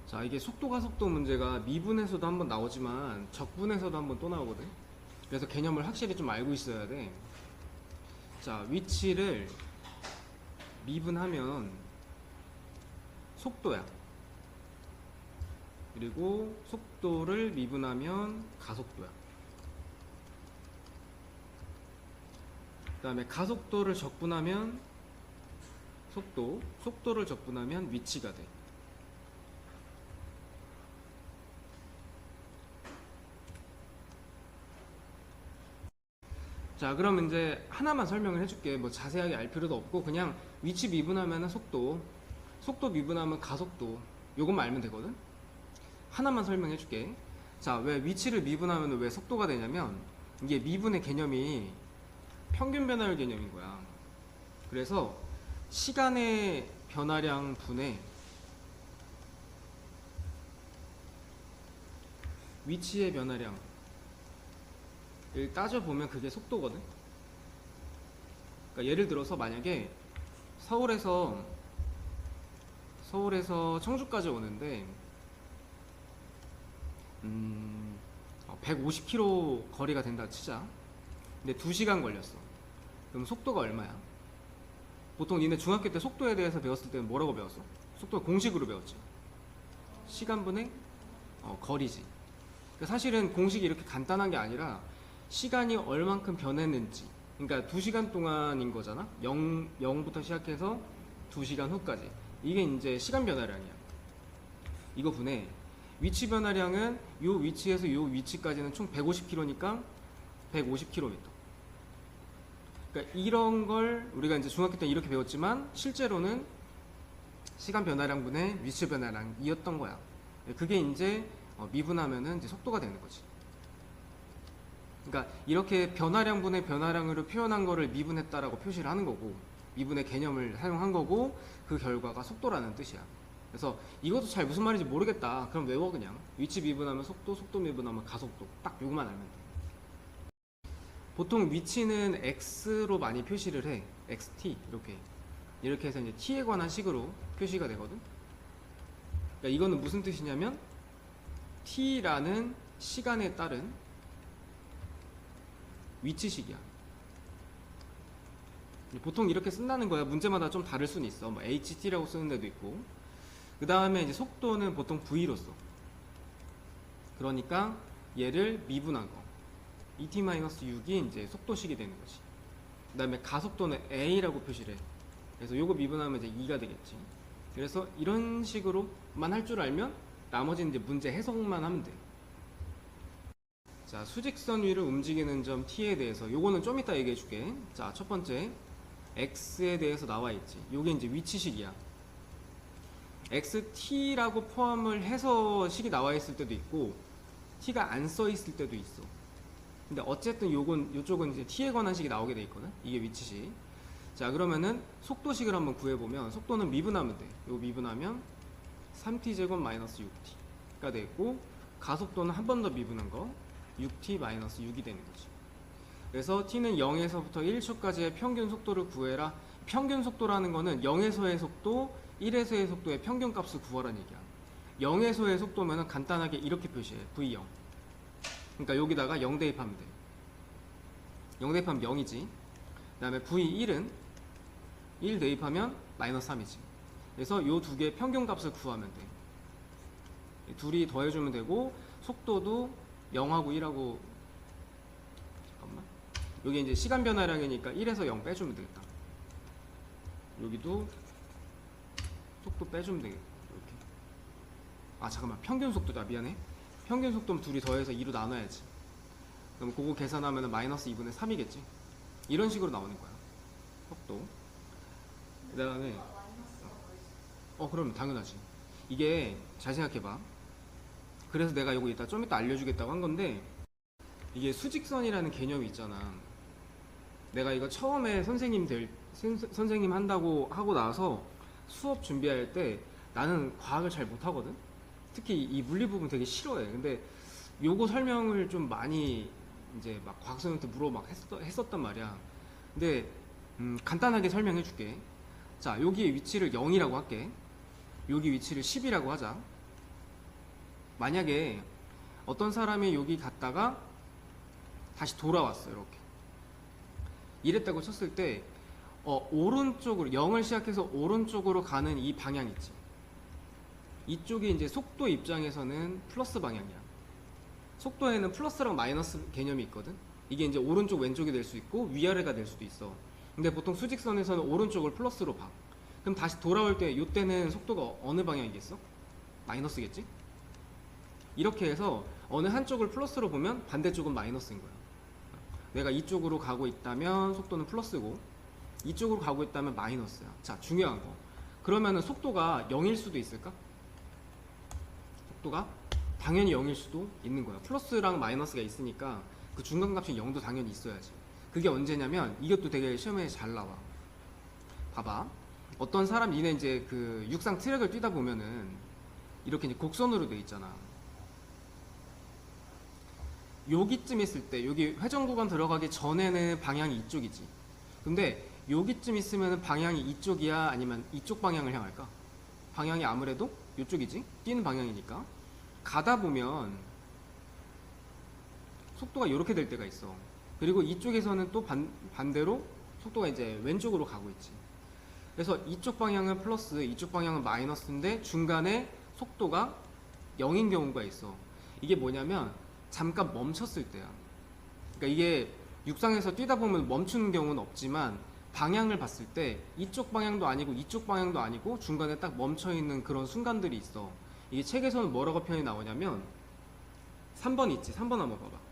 자, 이게 속도 문제가 미분에서도 한번 나오지만 적분에서도 한번 또 나오거든. 그래서 개념을 확실히 좀 알고 있어야 돼. 자, 위치를 미분하면 속도야. 그리고 속도를 미분하면 가속도야. 그 다음에 가속도를 적분하면 속도를 적분하면 위치가 돼. 자, 그럼 이제 하나만 설명을 해줄게. 뭐 자세하게 알 필요도 없고 그냥 위치 미분하면 속도 미분하면 가속도, 요것만 알면 되거든. 하나만 설명해줄게. 자, 왜 위치를 미분하면 왜 속도가 되냐면 이게 미분의 개념이 평균 변화율 개념인 거야. 그래서 시간의 변화량 분의 위치의 변화량을 따져보면 그게 속도거든. 그러니까 예를 들어서 만약에 서울에서 청주까지 오는데 150km 거리가 된다 치자. 근데 2시간 걸렸어. 그럼 속도가 얼마야? 보통 니네 중학교 때 속도에 대해서 배웠을 때는 뭐라고 배웠어? 속도 공식으로 배웠지. 시간분의 거리지. 그러니까 사실은 공식이 이렇게 간단한 게 아니라 시간이 얼만큼 변했는지, 그러니까 2시간 동안인 거잖아. 0부터 시작해서 2시간 후까지. 이게 이제 시간 변화량이야. 이거 분해 위치 변화량은 요 위치에서 요 위치까지는 총 150km니까 150km. 그러니까 이런 걸 우리가 이제 중학교 때 이렇게 배웠지만 실제로는 시간 변화량 분의 위치 변화량이었던 거야. 그게 이제 미분하면은 이제 속도가 되는 거지. 그러니까 이렇게 변화량 분의 변화량으로 표현한 거를 미분했다라고 표시를 하는 거고, 미분의 개념을 사용한 거고, 그 결과가 속도라는 뜻이야. 그래서 이것도 잘 무슨 말인지 모르겠다. 그럼 외워 그냥. 위치 미분하면 속도, 속도 미분하면 가속도. 딱 요거만 알면 돼. 보통 위치는 x로 많이 표시를 해. xt 이렇게 해서 이제 t에 관한 식으로 표시가 되거든. 그러니까 이거는 무슨 뜻이냐면 t라는 시간에 따른 위치식이야. 보통 이렇게 쓴다는 거야. 문제마다 좀 다를 수는 있어. 뭐 ht라고 쓰는 데도 있고. 그 다음에 이제 속도는 보통 v로 써. 그러니까 얘를 미분한 거. et-6이 이제 속도식이 되는 거지. 그 다음에 가속도는 a라고 표시를 해. 그래서 요거 미분하면 이제 2가 되겠지. 그래서 이런 식으로만 할 줄 알면 나머지는 이제 문제 해석만 하면 돼. 자, 수직선 위를 움직이는 점 t에 대해서 요거는 좀 이따 얘기해 줄게. 자, 첫 번째 x에 대해서 나와 있지. 요게 이제 위치식이야. xt-라고 포함을 해서 식이 나와 있을 때도 있고 t가 안 써 있을 때도 있어. 근데 어쨌든 요쪽은 이제 t에 관한 식이 나오게 돼 있거든. 이게 위치식. 자, 그러면은 속도식을 한번 구해보면 속도는 미분하면 돼. 요 미분하면 3t제곱 마이너스 6t가 되고, 가속도는 한 번 더 미분한 거 6t 마이너스 6이 되는 거지. 그래서 t는 0에서부터 1초까지의 평균 속도를 구해라. 평균 속도라는 거는 0에서의 속도, 1에서의 속도의 평균 값을 구하라는 얘기야. 0에서의 속도면은 간단하게 이렇게 표시해. v0. 그러니까 여기다가 0 대입하면 돼. 0 대입하면 0이지. 그 다음에 v1은 1 대입하면 마이너스 3이지. 그래서 요 두 개의 평균 값을 구하면 돼. 둘이 더해주면 되고, 속도도 0하고 1하고, 잠깐만. 여기 이제 시간 변화량이니까 1에서 0 빼주면 되겠다. 여기도 속도 빼주면 되겠다. 이렇게. 아, 잠깐만. 평균 속도다. 미안해. 평균 속도면 둘이 더해서 2로 나눠야지. 그럼 그거 계산하면 마이너스 2분의 3이겠지. 이런 식으로 나오는 거야. 속도. 그 다음에 그럼 당연하지. 이게 잘 생각해봐. 그래서 내가 이거 좀 이따 알려주겠다고 한 건데, 이게 수직선이라는 개념이 있잖아. 내가 이거 처음에 선생님 한다고 하고 나서 수업 준비할 때 나는 과학을 잘 못하거든. 특히 이 물리 부분 되게 싫어해. 근데 요거 설명을 좀 많이 이제 막 과학 선생님한테 물어 막 했었단 말이야. 근데 간단하게 설명해 줄게. 자, 여기의 위치를 0이라고 할게. 여기 위치를 10이라고 하자. 만약에 어떤 사람이 여기 갔다가 다시 돌아왔어요. 이렇게 이랬다고 쳤을 때 오른쪽으로 0을 시작해서 오른쪽으로 가는 이 방향 있지. 이쪽이 이제 속도 입장에서는 플러스 방향이야. 속도에는 플러스랑 마이너스 개념이 있거든. 이게 이제 오른쪽 왼쪽이 될 수 있고 위아래가 될 수도 있어. 근데 보통 수직선에서는 오른쪽을 플러스로 봐. 그럼 다시 돌아올 때 이때는 속도가 어느 방향이겠어? 마이너스겠지? 이렇게 해서 어느 한쪽을 플러스로 보면 반대쪽은 마이너스인 거야. 내가 이쪽으로 가고 있다면 속도는 플러스고 이쪽으로 가고 있다면 마이너스야. 자, 중요한 거. 그러면은 속도가 0일 수도 있을까? 속도가 당연히 0일 수도 있는 거야. 플러스랑 마이너스가 있으니까 그 중간값이 0도 당연히 있어야지. 그게 언제냐면 이것도 되게 시험에 잘 나와. 봐봐. 어떤 사람 니네 이제 그 육상 트랙을 뛰다 보면은 이렇게 이제 곡선으로 돼 있잖아. 여기쯤 있을 때 여기 회전 구간 들어가기 전에는 방향이 이쪽이지. 근데 여기쯤 있으면 방향이 이쪽이야 아니면 이쪽 방향을 향할까? 방향이 아무래도 이쪽이지. 뛰는 방향이니까. 가다 보면 속도가 이렇게 될 때가 있어. 그리고 이쪽에서는 또 반대로 속도가 이제 왼쪽으로 가고 있지. 그래서 이쪽 방향은 플러스, 이쪽 방향은 마이너스인데 중간에 속도가 0인 경우가 있어. 이게 뭐냐면 잠깐 멈췄을 때야. 그러니까 이게 육상에서 뛰다 보면 멈추는 경우는 없지만 방향을 봤을 때 이쪽 방향도 아니고 이쪽 방향도 아니고 중간에 딱 멈춰 있는 그런 순간들이 있어. 이게 책에서는 뭐라고 표현이 나오냐면 3번 있지. 3번 한번 봐봐.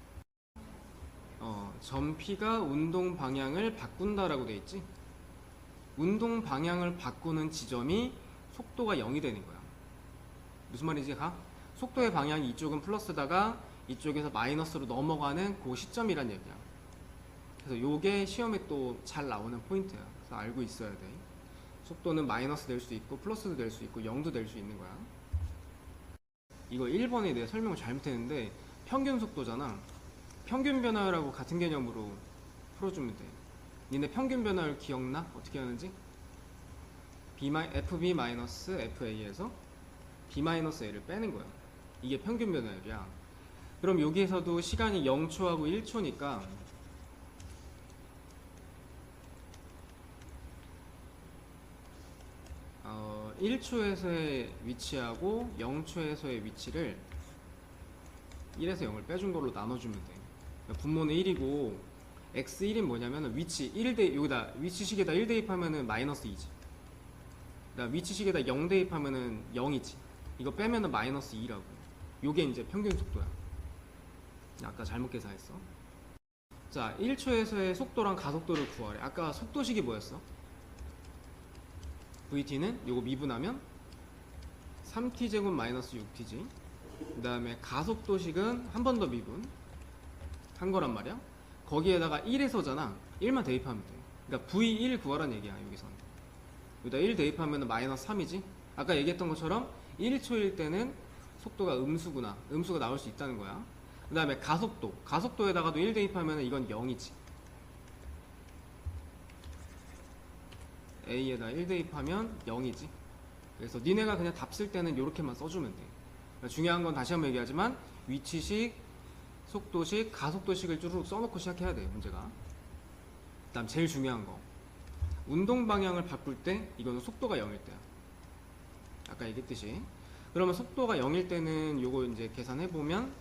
점피가 운동 방향을 바꾼다라고 돼 있지. 운동 방향을 바꾸는 지점이 속도가 0이 되는 거야. 무슨 말인지 가? 속도의 방향이 이쪽은 플러스다가 이쪽에서 마이너스로 넘어가는 그 시점이란 얘기야. 그래서 요게 시험에 또 잘 나오는 포인트야. 그래서 알고 있어야 돼. 속도는 마이너스 될 수 있고 플러스도 될 수 있고 0도 될 수 있는 거야. 이거 1번에 내가 설명을 잘못했는데 평균 속도잖아. 평균 변화율하고 같은 개념으로 풀어주면 돼. 니네 평균 변화율 기억나? 어떻게 하는지? FB-FA에서 B-A를 빼는 거야. 이게 평균 변화율이야. 그럼 여기에서도 시간이 0초하고 1초니까 1초에서의 위치하고 0초에서의 위치를 1에서 0을 빼준 걸로 나눠주면 돼. 그러니까 분모는 1이고 x1인 뭐냐면 위치 1대 여기다 위치식에다 1 대입하면은 마이너스 2지. 그다음 위치식에다 0 대입하면은 0이지. 이거 빼면은 마이너스 2라고. 요게 이제 평균 속도야. 아까 잘못 계산했어. 자, 1초에서의 속도랑 가속도를 구하래. 아까 속도식이 뭐였어? VT는 요거 미분하면 3t제곱 마이너스 6t지. 그 다음에 가속도식은 한 번 더 미분 한 거란 말이야. 거기에다가 1에서잖아. 1만 대입하면 돼. 그러니까 V1 구하라는 얘기야. 여기서는 여기다 1 대입하면 마이너스 3이지. 아까 얘기했던 것처럼 1초일 때는 속도가 음수구나. 음수가 나올 수 있다는 거야. 그 다음에 가속도에다가도 1 대입하면 이건 0이지. A에다 1 대입하면 0이지. 그래서 니네가 그냥 답 쓸 때는 이렇게만 써주면 돼. 그러니까 중요한 건 다시 한번 얘기하지만 위치식, 속도식, 가속도식을 쭈루룩 써놓고 시작해야 돼. 문제가. 그 다음 제일 중요한 거, 운동 방향을 바꿀 때 이거는 속도가 0일 때야. 아까 얘기했듯이. 그러면 속도가 0일 때는 요거 이제 계산해보면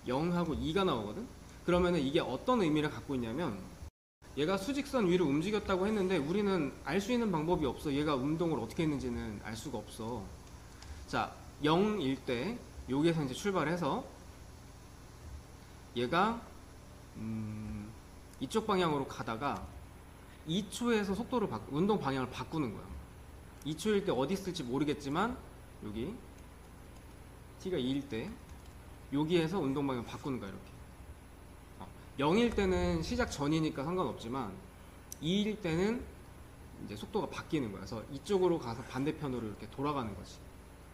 0하고 2가 나오거든. 그러면은 이게 어떤 의미를 갖고 있냐면 얘가 수직선 위로 움직였다고 했는데 우리는 알 수 있는 방법이 없어. 얘가 운동을 어떻게 했는지는 알 수가 없어. 자, 0일 때 여기에서 이제 출발해서 얘가 이쪽 방향으로 가다가 2초에서 속도를 운동 방향을 바꾸는 거야. 2초일 때 어디 있을지 모르겠지만 여기 t가 2일 때 여기에서 운동 방향을 바꾸는 거야. 이렇게 0일 때는 시작 전이니까 상관없지만 2일 때는 이제 속도가 바뀌는 거야. 그래서 이쪽으로 가서 반대편으로 이렇게 돌아가는 거지.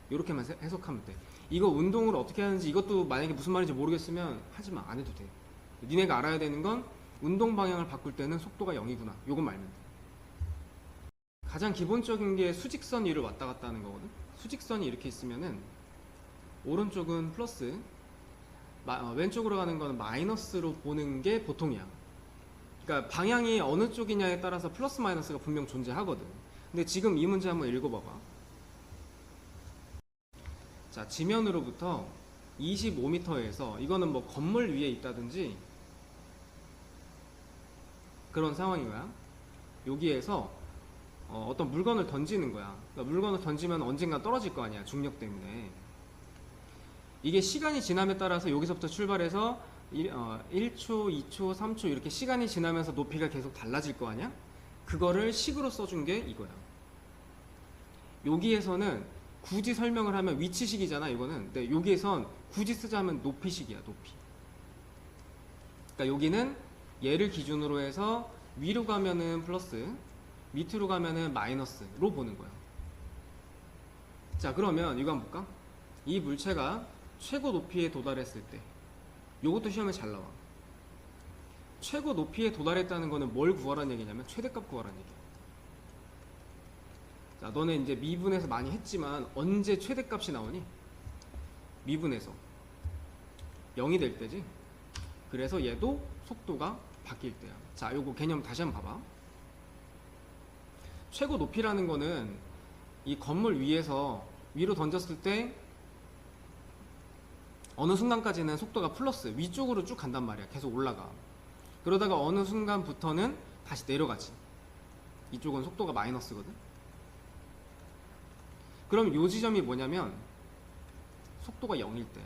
이렇게만 해석하면 돼. 이거 운동을 어떻게 하는지 이것도 만약에 무슨 말인지 모르겠으면 하지마. 안 해도 돼. 니네가 알아야 되는 건 운동 방향을 바꿀 때는 속도가 0이구나. 요것만 알면 돼. 가장 기본적인 게 수직선 위를 왔다 갔다 하는 거거든. 수직선이 이렇게 있으면은 오른쪽은 플러스, 왼쪽으로 가는 거는 마이너스로 보는 게 보통이야. 그러니까 방향이 어느 쪽이냐에 따라서 플러스 마이너스가 분명 존재하거든. 근데 지금 이 문제 한번 읽어봐봐. 자, 지면으로부터 25m에서 이거는 뭐 건물 위에 있다든지 그런 상황인 거야. 여기에서 어떤 물건을 던지는 거야. 그러니까 물건을 던지면 언젠가 떨어질 거 아니야, 중력 때문에. 이게 시간이 지남에 따라서 여기서부터 출발해서 1초, 2초, 3초 이렇게 시간이 지나면서 높이가 계속 달라질 거 아니야? 그거를 식으로 써준 게 이거야. 여기에서는 굳이 설명을 하면 위치식이잖아, 이거는. 근데 여기에선 굳이 쓰자면 높이식이야, 높이. 그러니까 여기는 얘를 기준으로 해서 위로 가면은 플러스, 밑으로 가면은 마이너스로 보는 거야. 자, 그러면 이거 한번 볼까? 이 물체가 최고 높이에 도달했을 때, 요것도 시험에 잘 나와. 최고 높이에 도달했다는 거는 뭘 구하라는 얘기냐면 최대값 구하라는 얘기야. 자, 너네 이제 미분에서 많이 했지만 언제 최대값이 나오니? 미분에서 0이 될 때지. 그래서 얘도 속도가 바뀔 때야. 자, 요거 개념 다시 한번 봐봐. 최고 높이라는 거는 이 건물 위에서 위로 던졌을 때 어느 순간까지는 속도가 플러스 위쪽으로 쭉 간단 말이야. 계속 올라가. 그러다가 어느 순간부터는 다시 내려가지. 이쪽은 속도가 마이너스거든. 그럼 요 지점이 뭐냐면 속도가 0일 때야.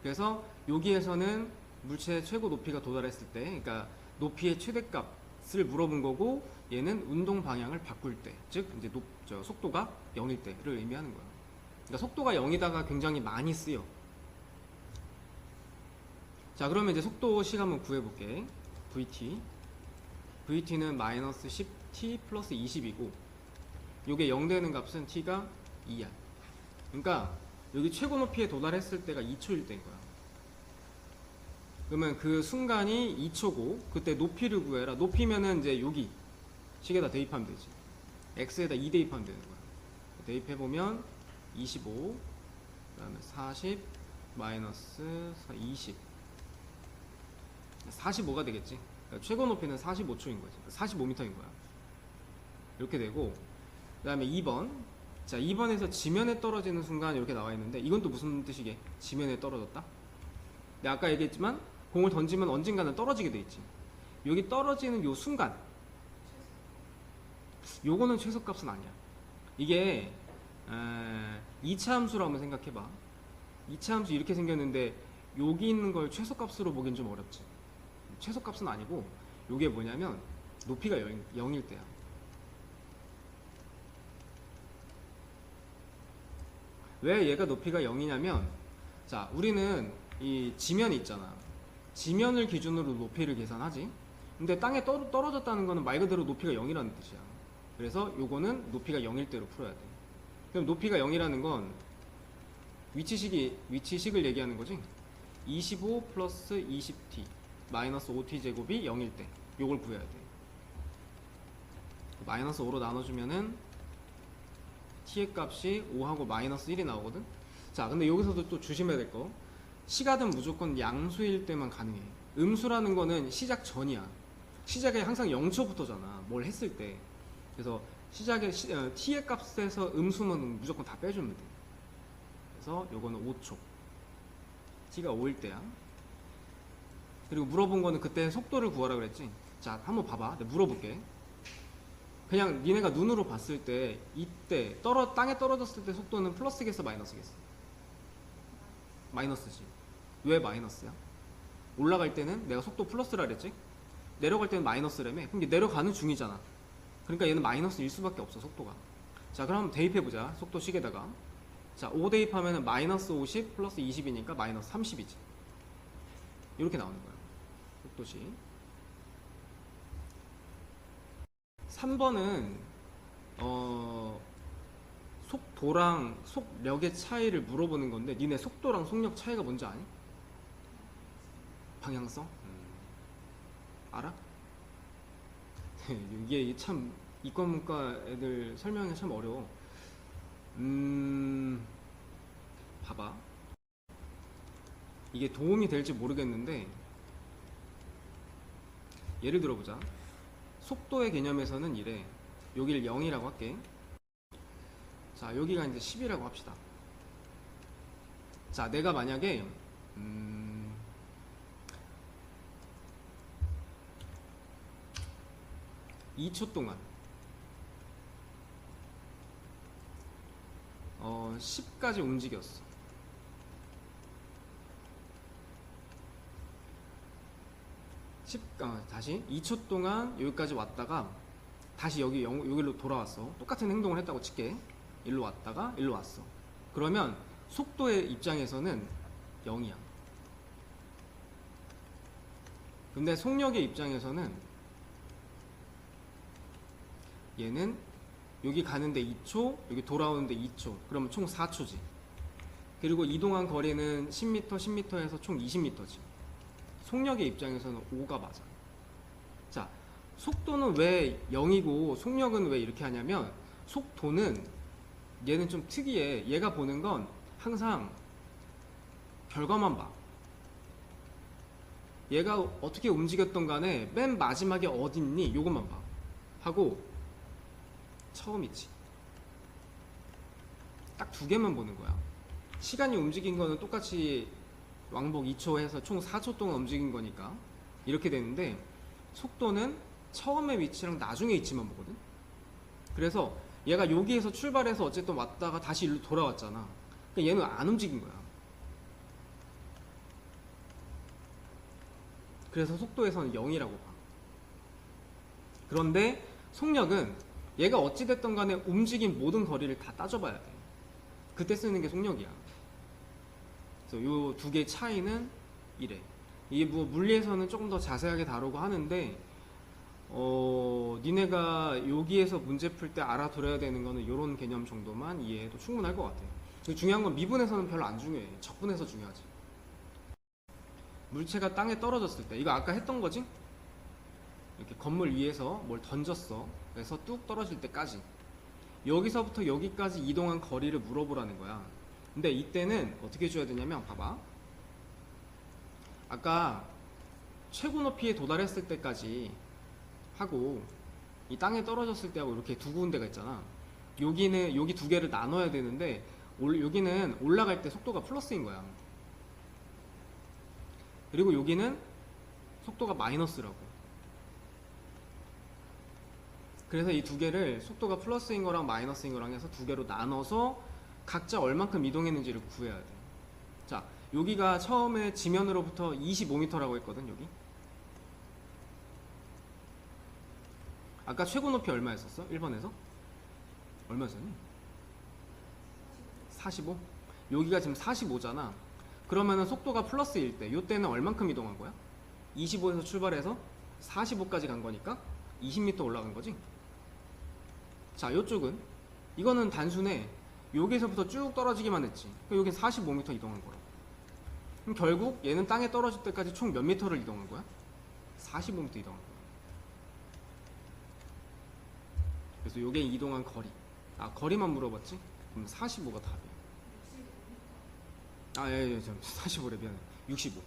그래서 여기에서는 물체의 최고 높이가 도달했을 때, 그러니까 높이의 최대값을 물어본 거고, 얘는 운동 방향을 바꿀 때, 즉 이제 속도가 0일 때를 의미하는 거야. 그러니까 속도가 0이다가 굉장히 많이 쓰여. 자, 그러면 이제 속도식 한번 구해볼게. VT는 마이너스 10t 플러스 20이고 요게 0 되는 값은 t가 2야. 그러니까 여기 최고 높이에 도달했을 때가 2초일 때인 거야. 그러면 그 순간이 2초고 그때 높이를 구해라. 높이면은 이제 여기 식에다 대입하면 되지. x에다 2 대입하면 되는 거야. 대입해보면 25, 그 다음에 40, 마이너스 20, 45가 되겠지. 그러니까 최고 높이는 45초인 거지. 45m인 거야. 이렇게 되고, 그 다음에 2번. 자, 2번에서 지면에 떨어지는 순간 이렇게 나와 있는데, 이건 또 무슨 뜻이게? 지면에 떨어졌다? 내가 아까 얘기했지만, 공을 던지면 언젠가는 떨어지게 돼 있지. 여기 떨어지는 요 순간, 요거는 최소값은 아니야. 이게 2차 함수로 한번 생각해봐. 2차 함수 이렇게 생겼는데 여기 있는 걸 최소값으로 보긴 좀 어렵지. 최소값은 아니고 요게 뭐냐면 높이가 0일 때야. 왜 얘가 높이가 0이냐면, 자, 우리는 이 지면이 있잖아. 지면을 기준으로 높이를 계산하지. 근데 땅에 떨어졌다는 거는 말 그대로 높이가 0이라는 뜻이야. 그래서 요거는 높이가 0일 때로 풀어야 돼. 그럼 높이가 0이라는 건 위치식을 얘기하는 거지. 25 플러스 20t 마이너스 5t 제곱이 0일 때 요걸 구해야 돼. 마이너스 5로 나눠주면은 t의 값이 5하고 마이너스 1이 나오거든. 자, 근데 여기서도 또 조심해야 될 거, 시가는 무조건 양수일 때만 가능해. 음수라는 거는 시작 전이야. 시작에 항상 0초부터잖아, 뭘 했을 때. 그래서 시작에 t의 값에서 음수는 무조건 다 빼주면 돼. 그래서 요거는 5초, t가 5일 때야. 그리고 물어본 거는 그때 속도를 구하라 그랬지. 자, 한번 봐봐. 내가 물어볼게. 그냥 니네가 눈으로 봤을 때 이때 땅에 떨어졌을 때 속도는 플러스겠어, 마이너스겠어? 마이너스지. 왜 마이너스야? 올라갈 때는 내가 속도 플러스라 그랬지? 내려갈 때는 마이너스라며. 그럼 내려가는 중이잖아. 그러니까 얘는 마이너스일 수밖에 없어, 속도가. 자, 그럼 대입해보자, 속도식에다가. 자, 5 대입하면 마이너스 50 플러스 20이니까 마이너스 30이지. 이렇게 나오는 거야, 속도식. 3번은 속도랑 속력의 차이를 물어보는 건데, 니네 속도랑 속력 차이가 뭔지 아니? 방향성? 알아? 이게 참 이과문과 애들 설명이 참 어려워. 이게 도움이 될지 모르겠는데 예를 들어보자. 속도의 개념에서는 이래. 여기를 0이라고 할게. 자, 여기가 이제 10이라고 합시다. 자, 내가 만약에 2초 동안 10까지 움직였어. 다시 2초 동안 여기까지 왔다가 다시 여기로 돌아왔어. 똑같은 행동을 했다고 칠게. 일로 왔다가 일로 왔어. 그러면 속도의 입장에서는 0이야. 근데 속력의 입장에서는 얘는 여기 가는데 2초, 여기 돌아오는데 2초. 그러면 총 4초지. 그리고 이동한 거리는 10m, 10m에서 총 20m지. 속력의 입장에서는 5가 맞아. 자, 속도는 왜 0이고 속력은 왜 이렇게 하냐면, 속도는 얘는 좀 특이해. 얘가 보는 건 항상 결과만 봐. 얘가 어떻게 움직였던 간에 맨 마지막에 어딨니? 요것만 봐. 하고 처음이지. 딱 두 개만 보는 거야. 시간이 움직인 거는 똑같이 왕복 2초 해서 총 4초 동안 움직인 거니까 이렇게 되는데, 속도는 처음의 위치랑 나중의 위치만 보거든. 그래서 얘가 여기에서 출발해서 어쨌든 왔다가 다시 일로 돌아왔잖아. 그러니까 얘는 안 움직인 거야. 그래서 속도에서는 0이라고 봐. 그런데 속력은 얘가 어찌됐든 간에 움직인 모든 거리를 다 따져봐야 돼. 그때 쓰는 게 속력이야. 그래서 요 두 개의 차이는 이래. 이게 뭐 물리에서는 조금 더 자세하게 다루고 하는데, 니네가 여기에서 문제 풀 때 알아들어야 되는 거는 요런 개념 정도만 이해해도 충분할 것 같아. 중요한 건 미분에서는 별로 안 중요해. 적분에서 중요하지. 물체가 땅에 떨어졌을 때, 이거 아까 했던 거지? 이렇게 건물 위에서 뭘 던졌어. 그래서 뚝 떨어질 때까지. 여기서부터 여기까지 이동한 거리를 물어보라는 거야. 근데 이때는 어떻게 줘야 되냐면, 봐봐. 아까 최고 높이에 도달했을 때까지 하고, 이 땅에 떨어졌을 때하고 이렇게 두 군데가 있잖아. 여기 두 개를 나눠야 되는데, 여기는 올라갈 때 속도가 플러스인 거야. 그리고 여기는 속도가 마이너스라고. 그래서 이 두 개를 속도가 플러스인 거랑 마이너스인 거랑 해서 두 개로 나눠서 각자 얼만큼 이동했는지를 구해야 돼. 자, 여기가 처음에 지면으로부터 25m라고 했거든. 여기 아까 최고 높이 얼마였었어? 1번에서? 얼마였었니? 45? 여기가 지금 45잖아. 그러면은 속도가 플러스일 때, 요때는 얼만큼 이동한 거야? 25에서 출발해서 45까지 간 거니까 20m 올라간 거지? 자, 요쪽은 이거는 단순해. 여기서부터 쭉 떨어지기만 했지. 여긴 45m 이동한 거라. 그럼 결국 얘는 땅에 떨어질 때까지 총 몇 미터를 이동한 거야? 45m 이동한 거야. 그래서 요게 이동한 거리. 거리만 물어봤지? 그럼 45가 답이야. 예, 45래, 미안해. 65.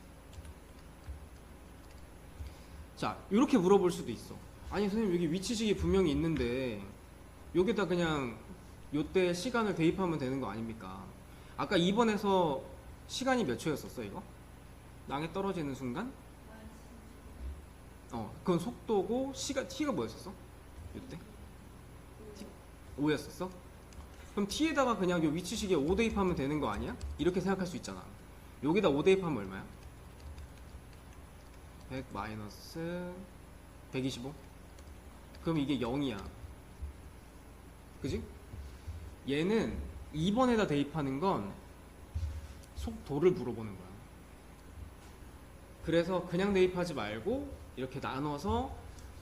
자, 이렇게 물어볼 수도 있어. 아니 선생님, 여기 위치식이 분명히 있는데 여기다 그냥 요때 시간을 대입하면 되는 거 아닙니까? 아까 2번에서 시간이 몇 초였었어 이거? 땅에 떨어지는 순간? 그건 속도고, t가 뭐였었어? 요때? 5였었어? 그럼 t에다가 그냥 요 위치식에 5 대입하면 되는 거 아니야? 이렇게 생각할 수 있잖아. 여기다 5 대입하면 얼마야? 100 마이너스 125? 그럼 이게 0이야. 그지? 얘는 2번에다 대입하는 건 속도를 물어보는 거야. 그래서 그냥 대입하지 말고 이렇게 나눠서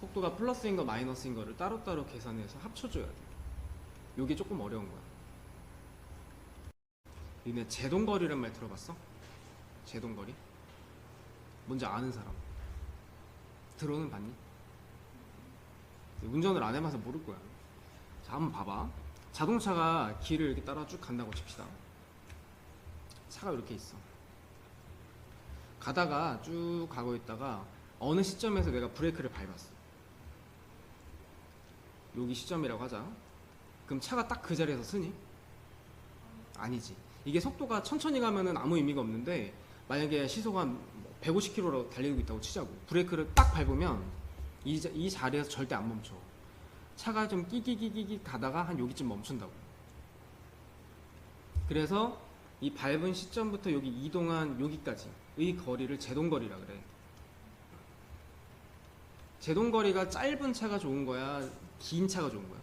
속도가 플러스인 거 마이너스인 거를 따로따로 계산해서 합쳐줘야 돼. 요게 조금 어려운 거야. 니네 제동거리란 말 들어봤어? 제동거리? 뭔지 아는 사람? 들어는 봤니? 운전을 안 해봐서 모를 거야. 자, 한번 봐봐. 자동차가 길을 이렇게 따라 쭉 간다고 칩시다. 차가 이렇게 있어. 가다가 쭉 가고 있다가 어느 시점에서 내가 브레이크를 밟았어. 여기 시점이라고 하자. 그럼 차가 딱 그 자리에서 쓰니? 아니지. 이게 속도가 천천히 가면은 아무 의미가 없는데, 만약에 시속 한 150km로 달리고 있다고 치자고. 브레이크를 딱 밟으면 이 자리에서 절대 안 멈춰. 차가 좀 끼끼끼끼 가다가 한 여기쯤 멈춘다고. 그래서 이 밟은 시점부터 여기 이동한 여기까지의 거리를 제동거리라 그래. 제동거리가 짧은 차가 좋은 거야, 긴 차가 좋은 거야?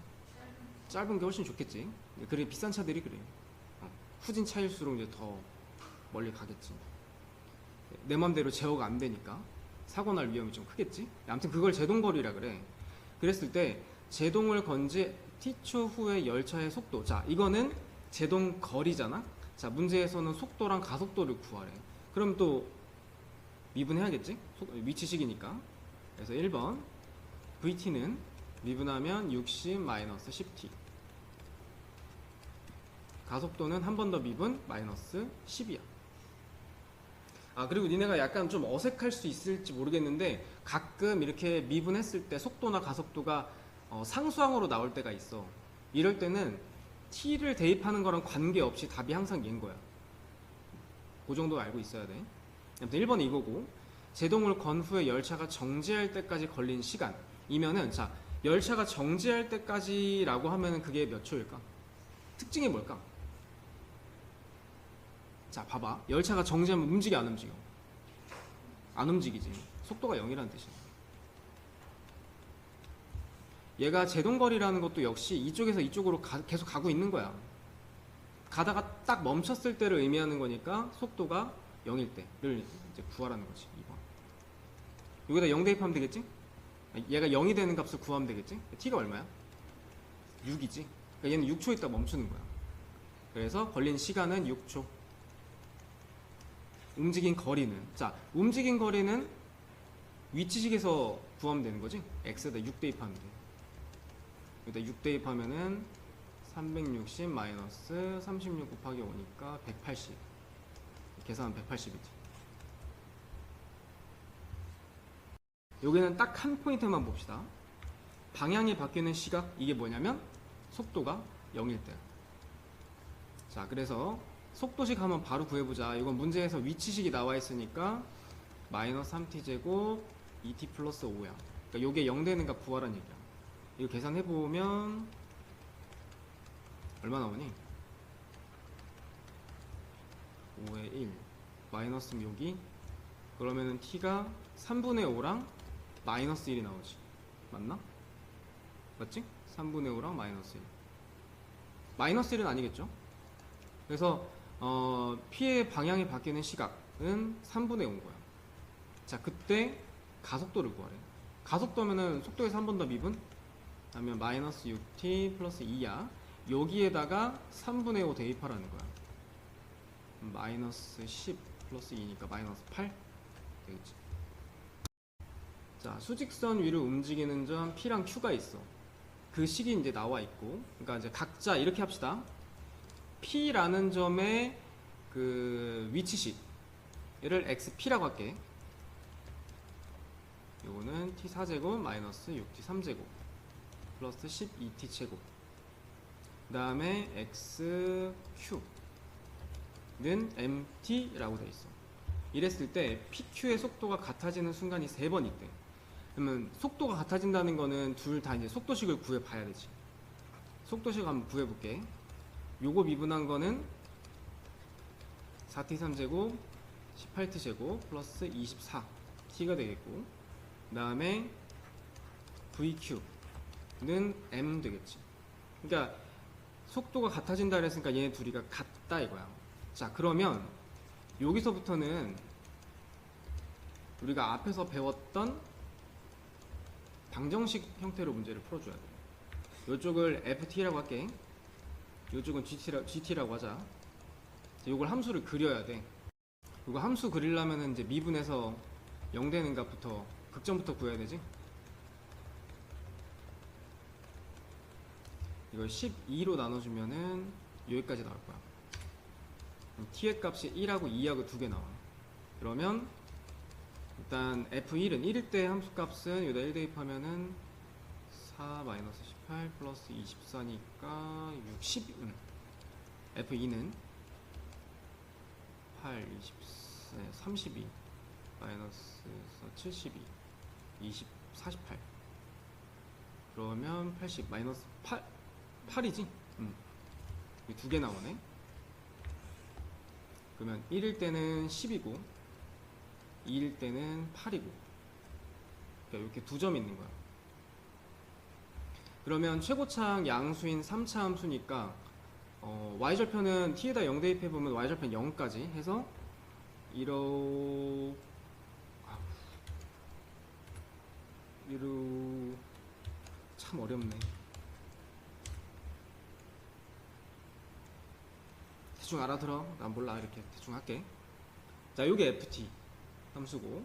짧은 게 훨씬 좋겠지. 그래, 비싼 차들이 그래. 후진 차일수록 이제 더 멀리 가겠지. 내 맘대로 제어가 안 되니까 사고 날 위험이 좀 크겠지. 아무튼 그걸 제동거리라 그래. 그랬을 때 제동을 건 지 t초 후의 열차의 속도. 자, 이거는 제동거리잖아. 자, 문제에서는 속도랑 가속도를 구하래. 그럼 또 미분해야겠지? 위치식이니까. 그래서 1번 VT는 미분하면 60 마이너스 10t. 가속도는 한 번 더 미분 마이너스 10이야. 아, 그리고 니네가 약간 좀 어색할 수 있을지 모르겠는데, 가끔 이렇게 미분했을 때 속도나 가속도가 상수항으로 나올 때가 있어. 이럴 때는 t를 대입하는 거랑 관계없이 답이 항상 얘인 거야. 그 정도 알고 있어야 돼. 아무튼 1번 이거고, 제동을 건 후에 열차가 정지할 때까지 걸린 시간이면은, 자, 열차가 정지할 때까지라고 하면은 그게 몇 초일까? 특징이 뭘까? 자, 봐봐. 열차가 정지하면 움직여, 안 움직여? 안 움직이지. 속도가 0이라는 뜻이야. 얘가 제동거리라는 것도 역시 이쪽에서 이쪽으로 계속 가고 있는 거야. 가다가 딱 멈췄을 때를 의미하는 거니까 속도가 0일 때를 이제 구하라는 거지. 2번. 여기다 0 대입하면 되겠지? 얘가 0이 되는 값을 구하면 되겠지? t가 얼마야? 6이지. 그러니까 얘는 6초 있다 멈추는 거야. 그래서 걸린 시간은 6초. 움직인 거리는, 자, 움직인 거리는 위치식에서 구하면 되는 거지? x에다 6 대입하면 돼. 여기다 6 대입하면은 360 마이너스 36 곱하기 5니까 180. 계산은 180이지. 여기는 딱 한 포인트만 봅시다. 방향이 바뀌는 시각, 이게 뭐냐면 속도가 0일 때. 자, 그래서 속도식 한번 바로 구해보자. 이건 문제에서 위치식이 나와 있으니까 마이너스 3t제곱 2t 플러스 5야. 그러니까 요게 0 되는 값 구하라는 얘기야. 이거 계산해보면 얼마 나오니? 5의 1 마이너스 여기, 그러면은 t가 3분의 5랑 마이너스 1이 나오지. 맞나? 맞지? 3분의 5랑 마이너스 1. 마이너스 1은 아니겠죠? 그래서 P의 방향이 바뀌는 시각은 3분의 5인 거야. 자, 그때 가속도를 구하래. 가속도면은 속도에서 한 번 더 미분 하면 마이너스 6t 플러스 2야. 여기에다가 3분의 5 대입하라는 거야. 마이너스 10 플러스 2니까 마이너스 8 되겠지. 자, 수직선 위를 움직이는 점 P랑 Q가 있어. 그 식이 이제 나와 있고, 그러니까 이제 각자 이렇게 합시다. P라는 점의 그 위치식, 얘를 XP라고 할게. 요거는 T4제곱 마이너스 6T3제곱 플러스 12T제곱. 그 다음에 XQ는 MT라고 돼 있어. 이랬을 때 PQ의 속도가 같아지는 순간이 3번 있대. 그러면 속도가 같아진다는 거는 둘 다 이제 속도식을 구해 봐야 되지. 속도식 한번 구해 볼게. 요거 미분한 거는 4t3제곱 18t제곱 플러스 24t가 되겠고, 그 다음에 VQ는 M 되겠지. 그러니까 속도가 같아진다 그랬으니까 얘네 둘이가 같다 이거야. 자, 그러면 여기서부터는 우리가 앞에서 배웠던 방정식 형태로 문제를 풀어줘야 돼. 이쪽을 FT라고 할게. 이쪽은 GT라고 하자. 이걸 함수를 그려야 돼. 이거 함수 그리려면 이제 미분해서 0 되는 값부터 극점부터 구해야 되지. 이걸 12로 나눠주면은 여기까지 나올 거야. t의 값이 1하고 2하고 2개 나와. 그러면 일단 F1은 1일 때 함수값은 여기다 1 대입하면은 4 마이너스 18 플러스 24니까 60. F2는 8, 32 마이너스 72 20 48 그러면 80 마이너스 8이지? 이 두 개 나오네. 그러면 1일 때는 10이고 2일 때는 8이고, 그러니까 이렇게 두 점 있는 거야. 그러면 최고차항 양수인 3차 함수니까 y절편은 t에다 0 대입해보면 y절편 0까지 해서 이러 참 어렵네. 대충 알아들어. 난 몰라. 이렇게 대충 할게. 자, 요게 ft 함수고,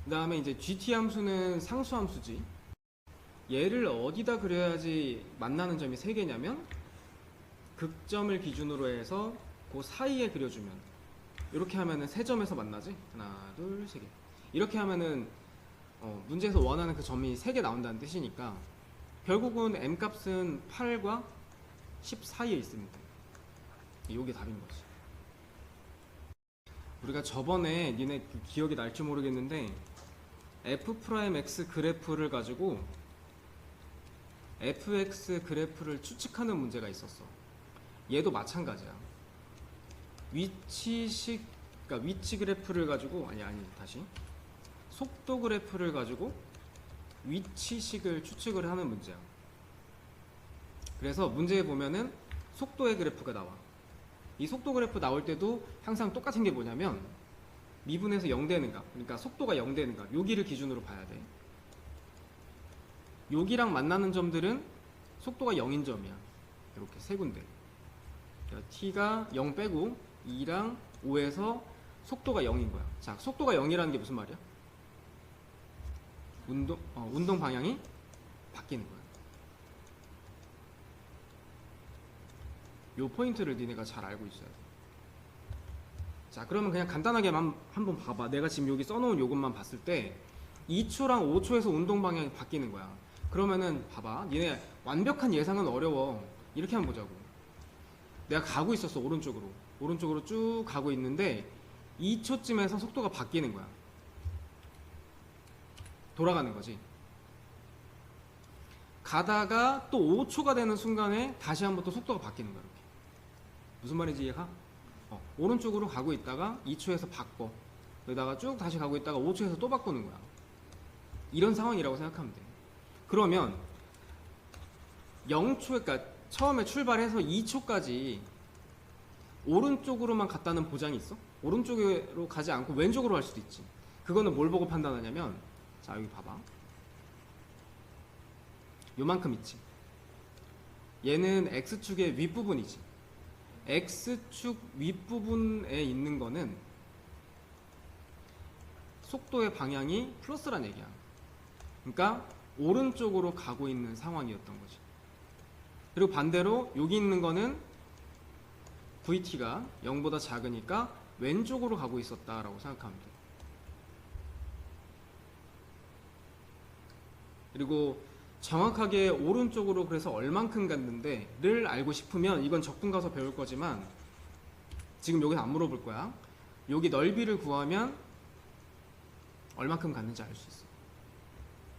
그 다음에 이제 gt 함수는 상수 함수지. 얘를 어디다 그려야지 만나는 점이 3개냐면 극점을 기준으로 해서 그 사이에 그려주면, 이렇게 하면은 3점에서 만나지. 하나 둘 3개. 이렇게 하면은 문제에서 원하는 그 점이 3개 나온다는 뜻이니까 결국은 m값은 8과 10 사이에 있습니다. 이게 답인 거지. 우리가 저번에 니네 기억이 날지 모르겠는데 f'x 그래프를 가지고 fx 그래프를 추측하는 문제가 있었어. 얘도 마찬가지야. 위치식, 그러니까 위치 그래프를 가지고 다시 속도 그래프를 가지고 위치식을 추측을 하는 문제야. 그래서 문제에 보면은 속도의 그래프가 나와. 이 속도 그래프 나올 때도 항상 똑같은 게 뭐냐면 미분에서 0 되는가, 그러니까 속도가 0 되는가, 여기를 기준으로 봐야 돼. 여기랑 만나는 점들은 속도가 0인 점이야. 이렇게 세 군데. 그러니까 t가 0 빼고 2랑 5에서 속도가 0인 거야. 자, 속도가 0이라는 게 무슨 말이야? 운동 방향이 바뀌는 거야. 요 포인트를 니네가 잘 알고 있어야 돼. 자, 그러면 그냥 간단하게 한번 봐봐. 내가 지금 여기 써놓은 요것만 봤을 때 2초랑 5초에서 운동 방향이 바뀌는 거야. 그러면은 봐봐. 니네 완벽한 예상은 어려워. 이렇게 한번 보자고. 내가 가고 있었어. 오른쪽으로 쭉 가고 있는데 2초쯤에서 속도가 바뀌는 거야. 돌아가는 거지. 가다가 또 5초가 되는 순간에 다시 한번 또 속도가 바뀌는 거야. 이렇게. 무슨 말인지 이해가? 오른쪽으로 가고 있다가 2초에서 바꿔. 여기다가 쭉 다시 가고 있다가 5초에서 또 바꾸는 거야. 이런 상황이라고 생각하면 돼. 그러면 0초, 그러니까 처음에 출발해서 2초까지 오른쪽으로만 갔다는 보장이 있어? 오른쪽으로 가지 않고 왼쪽으로 갈 수도 있지. 그거는 뭘 보고 판단하냐면, 자, 여기 봐봐. 요만큼 있지. 얘는 X축의 윗부분이지. X축 윗부분에 있는 거는 속도의 방향이 플러스란 얘기야. 그러니까 오른쪽으로 가고 있는 상황이었던 거지. 그리고 반대로 여기 있는 거는 VT가 0보다 작으니까 왼쪽으로 가고 있었다라고 생각하면 돼. 그리고 정확하게 오른쪽으로 그래서 얼만큼 갔는데를 알고 싶으면 이건 적분 가서 배울 거지만 지금 여기서 안 물어볼 거야. 여기 넓이를 구하면 얼만큼 갔는지 알 수 있어.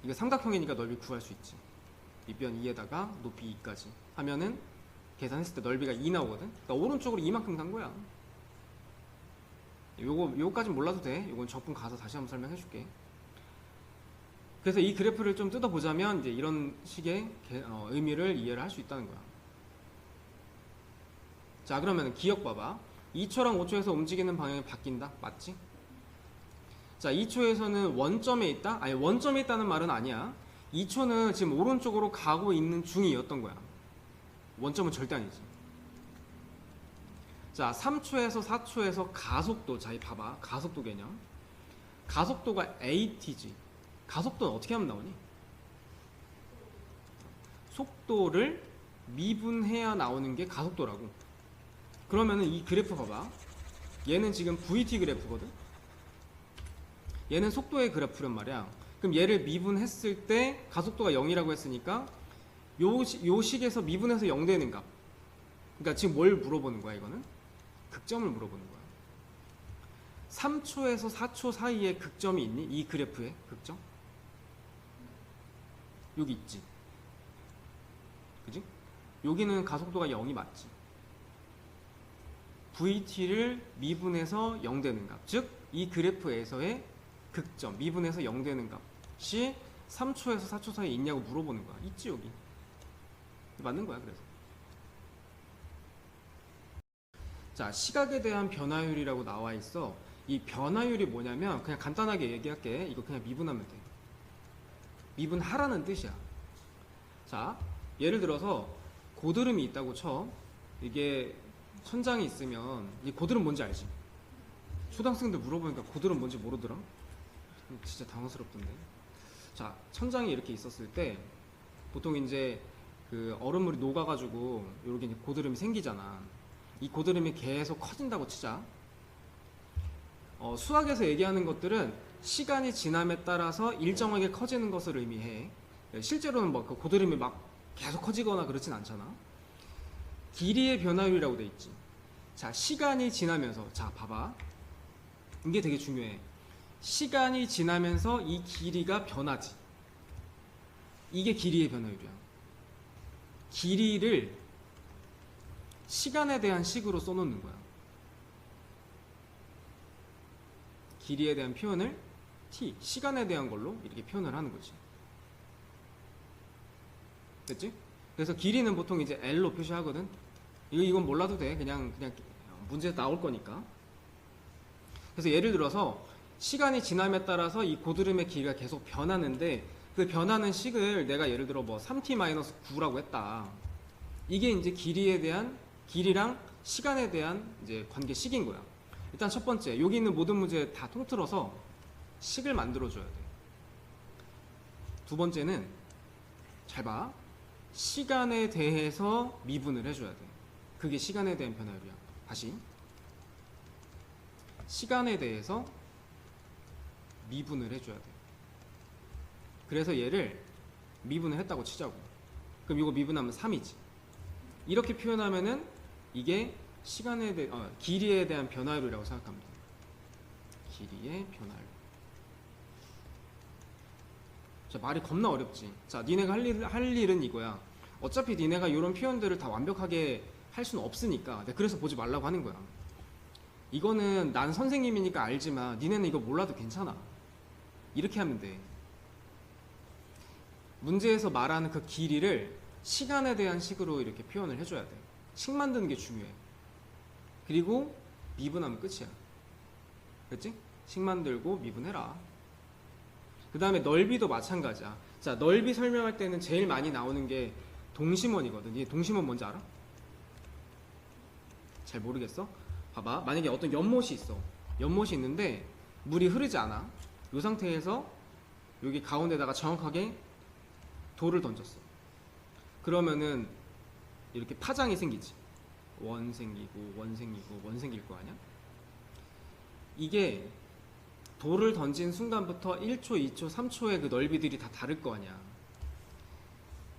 이거 삼각형이니까 넓이 구할 수 있지. 밑변 2에다가 높이 2까지 하면은 계산했을 때 넓이가 2 나오거든. 그러니까 오른쪽으로 이만큼 간 거야. 요거까진 몰라도 돼. 요건 적분 가서 다시 한번 설명해 줄게. 그래서 이 그래프를 좀 뜯어보자면 이제 이런 식의 의미를 이해를 할 수 있다는 거야. 자, 그러면 기억 봐봐. 2초랑 5초에서 움직이는 방향이 바뀐다. 맞지? 자, 2초에서는 원점에 있다? 아니, 원점에 있다는 말은 아니야. 2초는 지금 오른쪽으로 가고 있는 중이었던 거야. 원점은 절대 아니지. 자, 3초에서 4초에서 가속도. 자, 봐봐. 가속도 개념. 가속도가 AT지. 가속도는 어떻게 하면 나오니? 속도를 미분해야 나오는 게 가속도라고. 그러면은 이 그래프 봐봐. 얘는 지금 VT 그래프거든. 얘는 속도의 그래프란 말이야. 그럼 얘를 미분했을 때 가속도가 0이라고 했으니까 요 식에서 미분해서 0 되는 값. 그러니까 지금 뭘 물어보는 거야 이거는? 극점을 물어보는 거야. 3초에서 4초 사이에 극점이 있니? 이 그래프에 극점? 여기 있지. 그지? 여기는 가속도가 0이 맞지. VT를 미분해서 0 되는 값. 즉, 이 그래프에서의 극점, 미분해서 0 되는 값이 3초에서 4초 사이에 있냐고 물어보는 거야. 있지, 여기. 맞는 거야, 그래서. 자, 시각에 대한 변화율이라고 나와 있어. 이 변화율이 뭐냐면, 그냥 간단하게 얘기할게. 이거 그냥 미분하면 돼. 미분하라는 뜻이야. 자, 예를 들어서 고드름이 있다고 쳐. 이게 천장이 있으면 이 고드름 뭔지 알지? 초등학생들 물어보니까 고드름 뭔지 모르더라. 진짜 당황스럽던데. 자, 천장이 이렇게 있었을 때 보통 이제 그 얼음물이 녹아가지고 이렇게 고드름이 생기잖아. 이 고드름이 계속 커진다고 치자. 수학에서 얘기하는 것들은 시간이 지남에 따라서 일정하게 커지는 것을 의미해. 실제로는 뭐 그 고드름이 막 계속 커지거나 그렇진 않잖아. 길이의 변화율이라고 돼 있지. 자, 시간이 지나면서, 자, 봐봐. 이게 되게 중요해. 시간이 지나면서 이 길이가 변하지. 이게 길이의 변화율이야. 길이를 시간에 대한 식으로 써놓는 거야. 길이에 대한 표현을 t, 시간에 대한 걸로 이렇게 표현을 하는 거지. 됐지? 그래서 길이는 보통 이제 L로 표시하거든. 이건 몰라도 돼. 그냥 문제 나올 거니까. 그래서 예를 들어서 시간이 지남에 따라서 이 고드름의 길이가 계속 변하는데 그 변하는 식을 내가 예를 들어 뭐 3t-9라고 했다. 이게 이제 길이랑 시간에 대한 이제 관계식인 거야. 일단 첫 번째, 여기 있는 모든 문제 다 통틀어서 식을 만들어줘야 돼. 두 번째는 잘 봐. 시간에 대해서 미분을 해줘야 돼. 그게 시간에 대한 변화율이야. 다시. 시간에 대해서 미분을 해줘야 돼. 그래서 얘를 미분을 했다고 치자고. 그럼 이거 미분하면 3이지. 이렇게 표현하면은 이게 길이에 대한 변화율이라고 생각합니다. 길이의 변화율. 자, 말이 겁나 어렵지. 자, 니네가 할 일은 이거야. 어차피 니네가 이런 표현들을 다 완벽하게 할 수는 없으니까 그래서 보지 말라고 하는 거야. 이거는 난 선생님이니까 알지만 니네는 이거 몰라도 괜찮아. 이렇게 하면 돼. 문제에서 말하는 그 길이를 시간에 대한 식으로 이렇게 표현을 해줘야 돼. 식 만드는 게 중요해. 그리고 미분하면 끝이야. 그렇지? 식 만들고 미분해라. 그 다음에 넓이도 마찬가지야. 자, 넓이 설명할 때는 제일 많이 나오는 게 동심원이거든. 이 동심원 뭔지 알아? 잘 모르겠어? 봐봐. 만약에 어떤 연못이 있어. 연못이 있는데 물이 흐르지 않아. 이 상태에서 여기 가운데다가 정확하게 돌을 던졌어. 그러면은 이렇게 파장이 생기지. 원 생기고 원 생기고 원 생길 거 아니야? 이게 돌을 던진 순간부터 1초, 2초, 3초의 그 넓이들이 다 다를 거 아니야.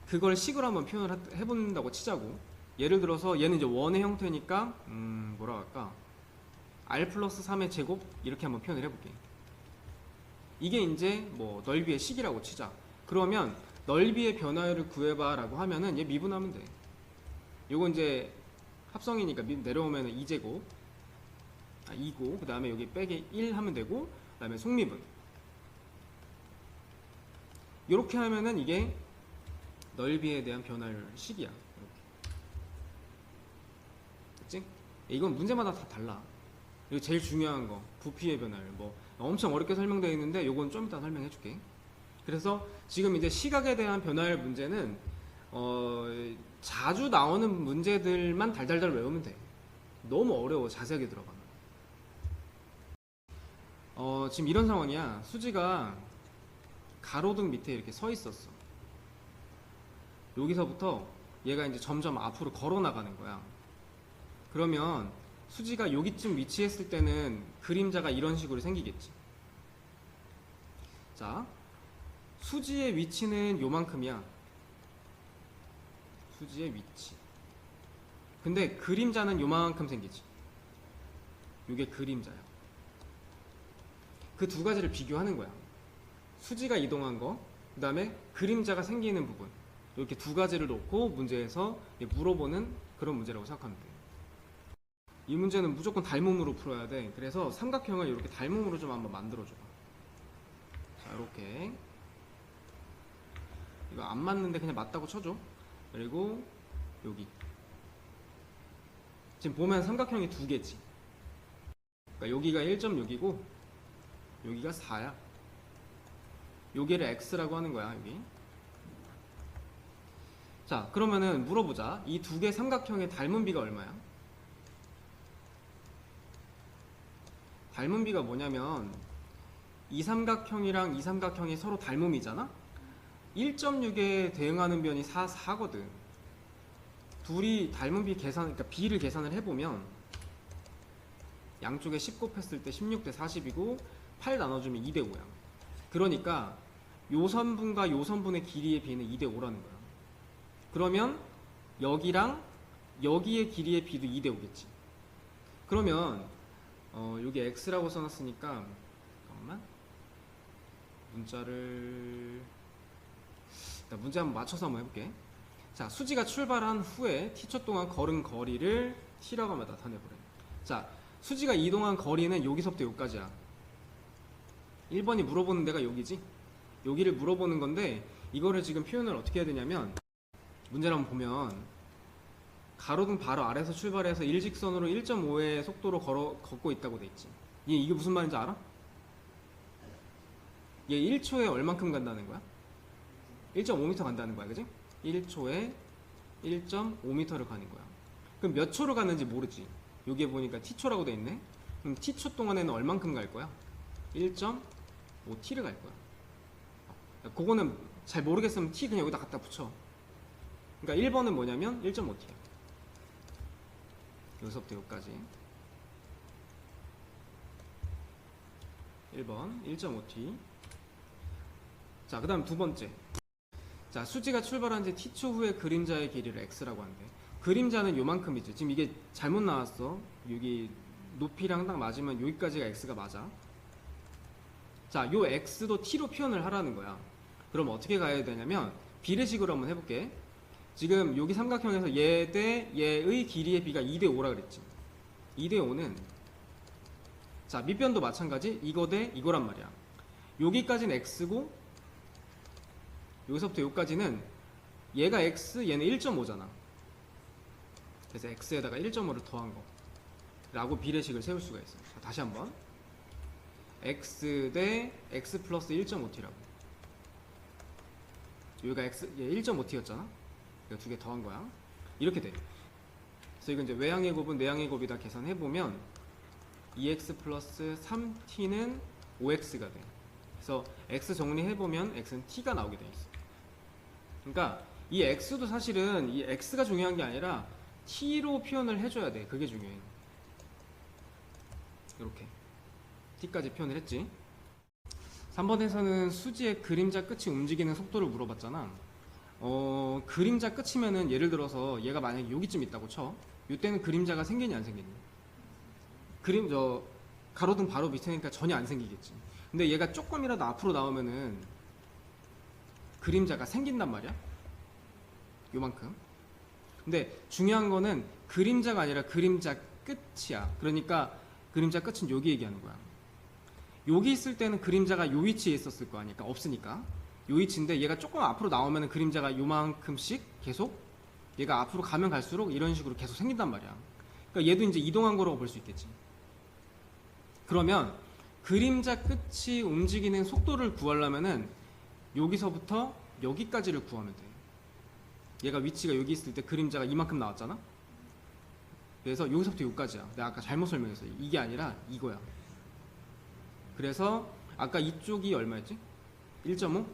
그걸 식으로 한번 표현을 해본다고 치자고. 예를 들어서 얘는 이제 원의 형태니까 뭐라 할까? r 플러스 3의 제곱 이렇게 한번 표현을 해볼게. 이게 이제 뭐 넓이의 식이라고 치자. 그러면 넓이의 변화율을 구해봐 라고 하면은 얘 미분하면 돼. 요거 이제 합성이니까 내려오면 2제곱 2고 그 다음에 여기 빼기 1 하면 되고 그 다음에 속미분 이렇게 하면은 이게 넓이에 대한 변화율 식이야. 됐지? 이건 문제마다 다 달라. 그리고 제일 중요한 거 부피의 변화율 뭐 엄청 어렵게 설명되어 있는데 요건 좀 이따 설명해 줄게. 그래서 지금 이제 시각에 대한 변화율 문제는 자주 나오는 문제들만 달달달 외우면 돼. 너무 어려워 자세하게 들어가면. 지금 이런 상황이야. 수지가 가로등 밑에 이렇게 서 있었어. 여기서부터 얘가 이제 점점 앞으로 걸어 나가는 거야. 그러면 수지가 여기쯤 위치했을 때는 그림자가 이런 식으로 생기겠지. 자, 수지의 위치는 요만큼이야. 수지의 위치. 근데 그림자는 요만큼 생기지. 이게 그림자야. 그 두 가지를 비교하는 거야. 수지가 이동한 거, 그 다음에 그림자가 생기는 부분. 이렇게 두 가지를 놓고 문제에서 물어보는 그런 문제라고 생각하면 돼. 이 문제는 무조건 닮음으로 풀어야 돼. 그래서 삼각형을 이렇게 닮음으로 좀 한번 만들어줘. 자, 이렇게. 이거 안 맞는데 그냥 맞다고 쳐줘. 그리고 여기. 지금 보면 삼각형이 두 개지. 그러니까 여기가 1.6이고 여기가 4야. 여기를 x라고 하는 거야, 여기. 자, 그러면은 물어보자. 이 두 개 삼각형의 닮은 비가 얼마야? 닮은 비가 뭐냐면 이 삼각형이랑 이 삼각형이 서로 닮음이잖아? 1.6에 대응하는 변이 4거든. 둘이 닮은 비 계산, 그러니까 비를 계산을 해보면 양쪽에 10 곱했을 때 16 대 40이고 8 나눠주면 2 대 5야. 그러니까 요 선분과 요 선분의 길이의 비는 2 대 5라는 거야. 그러면 여기랑 여기의 길이의 비도 2 대 5겠지. 그러면 여기 x라고 써놨으니까 잠깐만 문제 한번 맞춰서 한번 해볼게. 자, 수지가 출발한 후에 t초 동안 걸은 거리를 t라고 하면 나타내보래. 자, 수지가 이동한 거리는 여기서부터 여기까지야. 1번이 물어보는 데가 여기지. 여기를 물어보는 건데 이거를 지금 표현을 어떻게 해야 되냐면 문제를 한번 보면 가로등 바로 아래에서 출발해서 일직선으로 1.5의 속도로 걷고 있다고 돼 있지. 이게 무슨 말인지 알아? 얘 1초에 얼만큼 간다는 거야? 1.5m 간다는 거야, 그지? 1초에 1.5m를 가는 거야. 그럼 몇 초를 가는지 모르지. 여기에 보니까 t초라고 돼 있네. 그럼 t초 동안에는 얼만큼 갈 거야? 1.5t를 갈 거야. 그거는 잘 모르겠으면 t 그냥 여기다 갖다 붙여. 그러니까 1번은 뭐냐면 1.5t야. 여기서부터 여기까지. 1번 1.5t. 자, 그 다음 두 번째. 자, 수지가 출발한 지 t초 후에 그림자의 길이를 x라고 한대. 그림자는 요만큼이지. 지금 이게 잘못 나왔어. 여기 높이랑 딱 맞으면 여기까지가 x가 맞아. 자, 요 x도 t로 표현을 하라는 거야. 그럼 어떻게 가야 되냐면 비례식으로 한번 해볼게. 지금 여기 삼각형에서 얘 대 얘의 길이의 비가 2대 5라 그랬지. 2대 5는 자, 밑변도 마찬가지. 이거 대 이거란 말이야. 여기까지는 x고 여기서부터 여기까지는 얘가 x, 얘는 1.5잖아. 그래서 x에다가 1.5를 더한 거 라고 비례식을 세울 수가 있어. 자, 다시 한번 x 대 x 플러스 1.5t라고. 여기가 x, 얘 1.5t였잖아. 두 개 더한 거야. 이렇게 돼. 그래서 이건 이제 외항의 곱은 내항의 곱이다 계산해보면 2x 플러스 3t는 5x가 돼. 그래서 x 정리해보면 x는 t가 나오게 돼 있어. 그러니까 이 x도 사실은 이 x가 중요한 게 아니라 t로 표현을 해줘야 돼. 그게 중요해. 이렇게 t까지 표현을 했지. 3번에서는 수지의 그림자 끝이 움직이는 속도를 물어봤잖아. 그림자 끝이면은 예를 들어서 얘가 만약에 여기쯤 있다고 쳐. 이때는 그림자가 생기니 안 생기니? 가로등 바로 밑에니까 전혀 안 생기겠지. 근데 얘가 조금이라도 앞으로 나오면은 그림자가 생긴단 말이야. 요만큼. 근데 중요한 거는 그림자가 아니라 그림자 끝이야. 그러니까 그림자 끝은 여기 얘기하는 거야. 여기 있을 때는 그림자가 요 위치에 있었을 거 아니까. 없으니까 요 위치인데 얘가 조금 앞으로 나오면 그림자가 요만큼씩 계속 얘가 앞으로 가면 갈수록 이런 식으로 계속 생긴단 말이야. 그러니까 얘도 이제 이동한 거라고 볼 수 있겠지. 그러면 그림자 끝이 움직이는 속도를 구하려면은 여기서부터 여기까지를 구하면 돼. 얘가 위치가 여기 있을 때 그림자가 이만큼 나왔잖아. 그래서 여기서부터 여기까지야. 내가 아까 잘못 설명했어. 이게 아니라 이거야. 그래서 아까 이쪽이 얼마였지? 1.5?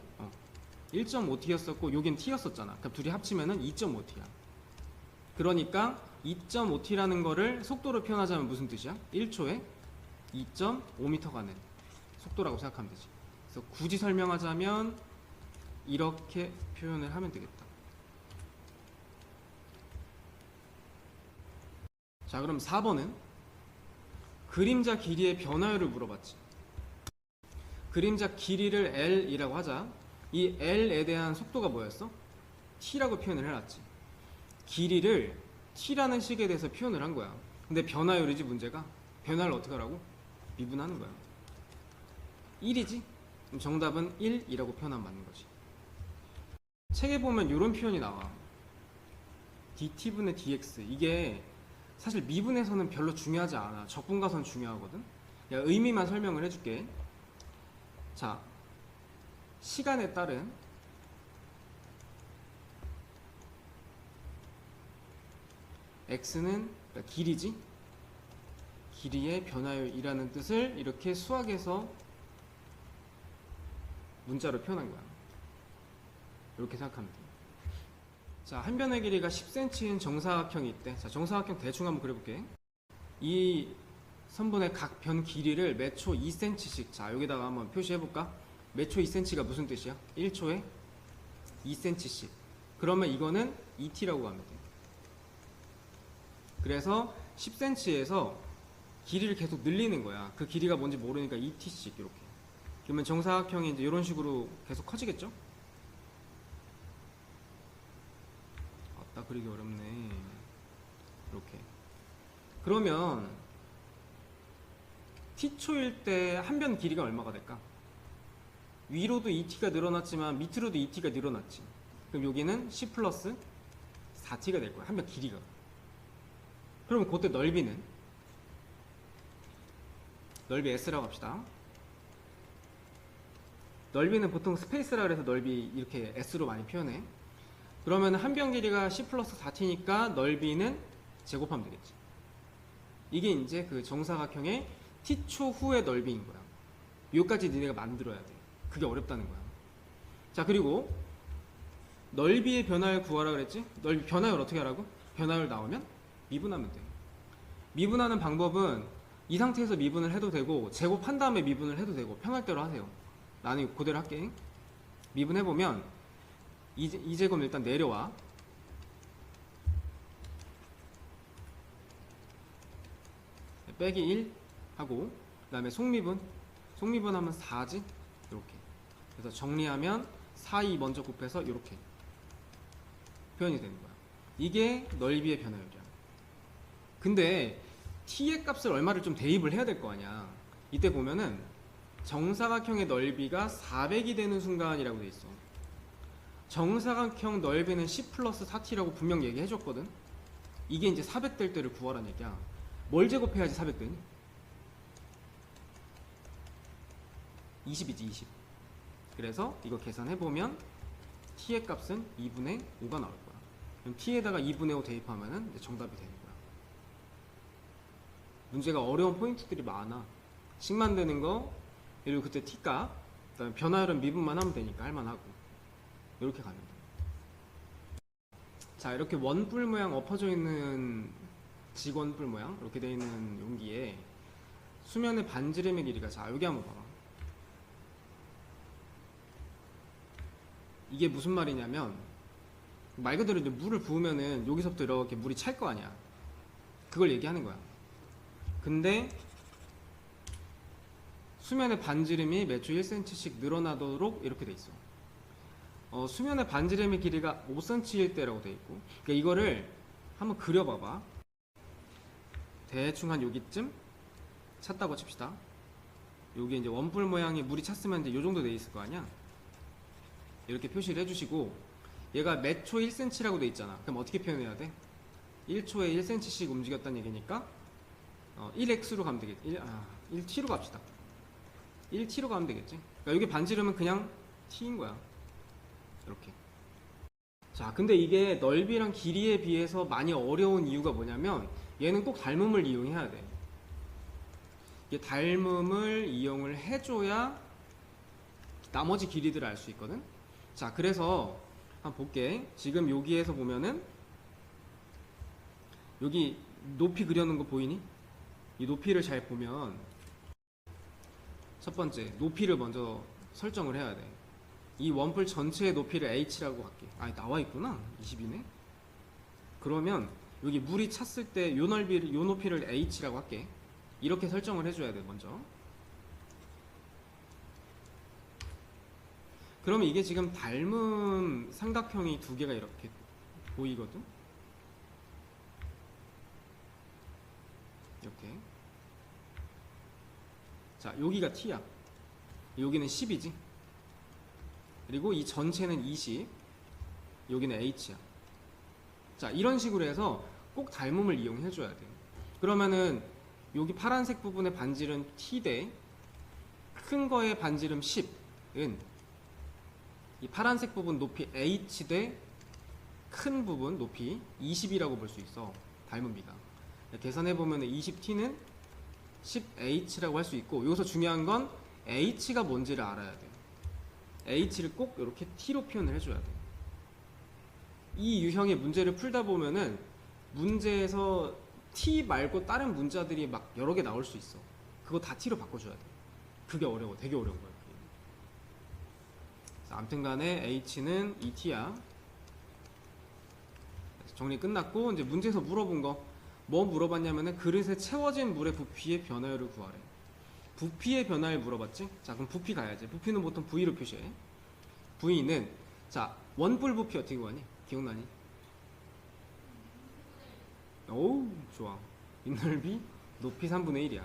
1.5t였었고 여긴 t였었잖아. 그럼 둘이 합치면은 2.5t야. 그러니까 2.5t라는 거를 속도로 표현하자면 무슨 뜻이야? 1초에 2.5m 가는 속도라고 생각하면 되지. 그래서 굳이 설명하자면 이렇게 표현을 하면 되겠다. 자, 그럼 4번은 그림자 길이의 변화율을 물어봤지. 그림자 길이를 L이라고 하자. 이 L에 대한 속도가 뭐였어? T라고 표현을 해놨지. 길이를 T라는 식에 대해서 표현을 한 거야. 근데 변화율이지 문제가. 변화를 어떻게 하라고? 미분하는 거야. 1이지? 그럼 정답은 1이라고 표현하면 맞는 거지. 책에 보면 이런 표현이 나와. dt분의 dx. 이게 사실 미분에서는 별로 중요하지 않아. 적분가선 중요하거든. 야, 의미만 설명을 해줄게. 자, 시간에 따른 x는 그러니까 길이지. 길이의 변화율이라는 뜻을 이렇게 수학에서 문자로 표현한 거야. 이렇게 생각하면 돼. 자, 한 변의 길이가 10cm인 정사각형이 있대. 자, 정사각형 대충 한번 그려볼게. 이 선분의 각 변 길이를 몇 초 2cm씩. 자, 여기다가 한번 표시해볼까? 몇 초 2cm가 무슨 뜻이야? 1초에 2cm씩. 그러면 이거는 2t라고 하면 돼. 그래서 10cm에서 길이를 계속 늘리는 거야. 그 길이가 뭔지 모르니까 2t씩 이렇게. 그러면 정사각형이 이제 이런 식으로 계속 커지겠죠? 아따, 그리기 어렵네. 이렇게. 그러면 t초일 때 한 변 길이가 얼마가 될까? 위로도 2t가 늘어났지만 밑으로도 2t가 늘어났지. 그럼 여기는 10 플러스 4t가 될 거야. 한 변 길이가. 그러면 그때 넓이는? 넓이 s라고 합시다. 넓이는 보통 스페이스라 그래서 넓이 이렇게 s로 많이 표현해. 그러면 한 변 길이가 10 플러스 4t니까 넓이는 제곱하면 되겠지. 이게 이제 그 정사각형의 t초 후의 넓이인 거야. 여기까지 니네가 만들어야 돼. 그게 어렵다는 거야. 자, 그리고 넓이의 변화율 구하라 그랬지? 넓이 변화율 어떻게 하라고? 변화율 나오면 미분하면 돼. 미분하는 방법은 이 상태에서 미분을 해도 되고 제곱한 다음에 미분을 해도 되고 편할 대로 하세요. 나는 그대로 할게. 미분해보면 2제곱 일단 내려와. 빼기 1 하고 그 다음에 속미분하면 4지? 이렇게. 그래서 정리하면 4, 2 먼저 곱해서 이렇게 표현이 되는 거야. 이게 넓이의 변화율이야. 근데 t의 값을 얼마를 좀 대입을 해야 될 거 아니야. 이때 보면은 정사각형의 넓이가 400이 되는 순간이라고 돼 있어. 정사각형 넓이는 10 플러스 4t라고 분명 얘기해줬거든. 이게 이제 400 될 때를 구하라는 얘기야. 뭘 제곱해야지 400 되니? 20이지 20. 그래서 이거 계산해보면 t의 값은 2분의 5가 나올 거야. 그럼 t에다가 2분의 5 대입하면 이제 정답이 되는 거야. 문제가 어려운 포인트들이 많아. 식 만드는 거, 그리고 그때 t값, 그다음에 변화율은 미분만 하면 되니까 할만하고. 이렇게 가면 돼. 자, 이렇게 원뿔 모양 엎어져 있는 직원뿔 모양 이렇게 되어 있는 용기에 수면의 반지름의 길이가, 자, 여기 한번 봐봐. 이게 무슨 말이냐면 말 그대로 이제 물을 부으면은 여기서부터 이렇게 물이 찰 거 아니야. 그걸 얘기하는 거야. 근데 수면의 반지름이 매초 1cm씩 늘어나도록 이렇게 돼 있어. 수면의 반지름의 길이가 5cm일 때라고 돼 있고, 그러니까 이거를 한번 그려봐봐. 대충 한 여기쯤 찼다고 칩시다. 여기 이제 원뿔 모양이 물이 찼으면 이제 요 정도 돼 있을 거 아니야. 이렇게 표시를 해주시고, 얘가 매초 1cm라고 돼 있잖아. 그럼 어떻게 표현해야 돼? 1초에 1cm씩 움직였다는 얘기니까 1x로 가면 되겠지. 1t로 갑시다. 1t로 가면 되겠지. 그러니까 여기 반지름은 그냥 t인 거야. 이렇게. 자, 근데 이게 넓이랑 길이에 비해서 많이 어려운 이유가 뭐냐면 얘는 꼭 닮음을 이용해야 돼. 이게 닮음을 이용을 해줘야 나머지 길이들을 알 수 있거든. 자, 그래서 한번 볼게. 지금 여기에서 보면은 여기 높이 그려놓은 거 보이니? 이 높이를 잘 보면 첫 번째 높이를 먼저 설정을 해야 돼. 이 원뿔 전체의 높이를 h라고 할게. 아, 나와 있구나. 20이네. 그러면 여기 물이 찼을 때 요 넓이를, 요 높이를 h라고 할게. 이렇게 설정을 해줘야 돼, 먼저. 그러면 이게 지금 닮은 삼각형이 두 개가 이렇게 보이거든? 이렇게. 자, 여기가 t야. 여기는 10이지. 그리고 이 전체는 20. 여기는 h야. 자, 이런 식으로 해서 꼭 닮음을 이용해줘야 돼요. 그러면은 여기 파란색 부분의 반지름 t 대 큰 거의 반지름 10은 이 파란색 부분 높이 h 대 큰 부분 높이 20이라고 볼 수 있어. 닮음비가. 계산해보면 20t는 10h라고 할 수 있고, 여기서 중요한 건 h가 뭔지를 알아야 돼. h를 꼭 이렇게 t로 표현을 해줘야 돼. 이 유형의 문제를 풀다 보면은 문제에서 t 말고 다른 문자들이 막 여러 개 나올 수 있어. 그거 다 t로 바꿔줘야 돼. 그게 어려워. 되게 어려운 거야. 아무튼 간에 h는 2t야. 정리 끝났고, 이제 문제에서 물어본 거 뭐 물어봤냐면은 그릇에 채워진 물의 부피의 변화율을 구하래. 부피의 변화를 물어봤지? 자, 그럼 부피 가야지. 부피는 보통 V로 표시해. V는, 자, 원뿔 부피 어떻게 구하니? 기억나니? 오우, 좋아. 윗넓이 높이 3분의 1이야.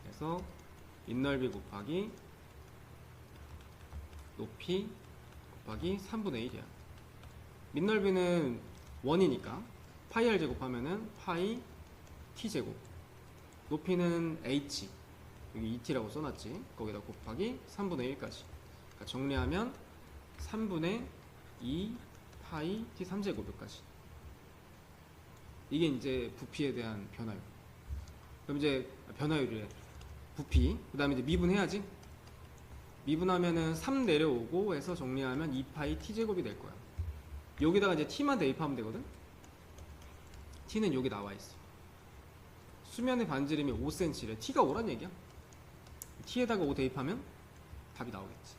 그래서 윗넓이 곱하기 높이 곱하기 3분의 1이야. 밑넓이는 1이니까 파이 r 제곱하면은 파이 t 제곱. 높이는 h, 여기 2t라고 써놨지. 거기다 곱하기 3분의 1까지. 그러니까 정리하면 3분의 2 파이 t 3제곱까지. 이게 이제 부피에 대한 변화율. 그럼 이제 변화율이래. 부피. 그 다음에 이제 미분해야지. 미분하면은 3 내려오고 해서 정리하면 2파이 t제곱이 될 거야. 여기다가 이제 t만 대입하면 되거든? t는 여기 나와 있어. 수면의 반지름이 5cm래. t가 5란 얘기야. t에다가 5 대입하면 답이 나오겠지.